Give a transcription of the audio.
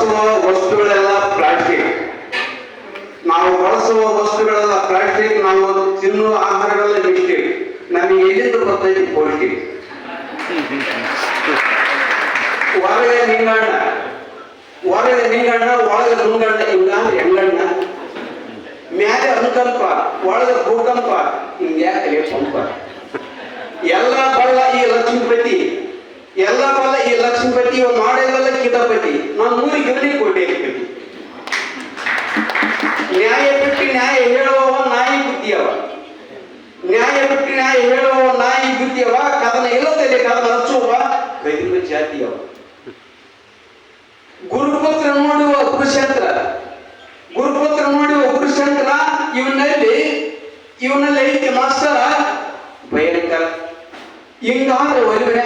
ಬಳಸುವ ವಸ್ತುಗಳೆಲ್ಲ ಪ್ಲಾಸ್ಟಿಕ್. ನಾವು ಬಳಸುವ ವಸ್ತುಗಳೆಲ್ಲ ಪ್ಲಾಸ್ಟಿಕ್. ನಾವು ತಿನ್ನುವ ಆಹಾರಗಳೆಲ್ಲ ಮಿಸ್ಟೇಕ್. ನಮಗೆ ಎಲ್ಲಿಂದ ಬರ್ತೈತಿ ಪೌಷ್ಟಿಕ್? ಹೊರಗೆ ನಿಂಗಣ್ಣ, ಹೊರಗೆ ನಿಂಗಣ್ಣ, ಒಳಗೆ ನುಂಗಣ್ಣ. ಹಿಂಗಾದ್ರೆ ಹೆಂಗಣ್ಣ? ಮ್ಯಾಲೆ ಅನುಕಂಪ, ಒಳಗೆ ಭೂಕಂಪ. ಹಿಂಗ್ಯಾಕೆ ಪಂಪ? ಎಲ್ಲ ಬಲ್ಲ ಈ ಲಕ್ಷ್ಮೀಪತಿ, ಎಲ್ಲ ಬಲ್ಲ ಈ ಲಕ್ಷ್ಮೀಪತಿ. ಇವ ಮಾಡೋದೆಲ್ಲ ಕಿತಾಪತಿ. ನಾನು 3 ಗಿರಣಿ ಕೊಟ್ಟೇಪತಿ. ನ್ಯಾಯ ಬಿಟ್ಟು ನ್ಯಾಯ ಹೇಳುವವ ನಾಯಿ ಬುದ್ಧಿಯವ. ನ್ಯಾಯ ಬಿಟ್ಟು ನ್ಯಾಯ ಹೇಳುವವ ನಾಯಿ ಬುದ್ಧಿಯವ. ಕದನ ಇಲ್ಲದಲ್ಲಿ ಕದನ ಹಚ್ಚುವ ಕೈದಿನ ಜಾತಿಯವ. ಗುರುಪುತ್ರ ನೋಡುವ ಗುರುಶಂಕರ, ಗುರುಪುತ್ರ ನೋಡುವ ಗುರುಶಂಕರ. ಇವನಲ್ಲಿ ಐತಿ ಮಾಸ್ತರ ಭಯಂಕರ. ಹಿಂಗಾದ್ರೆ ಒಲಿವಿನ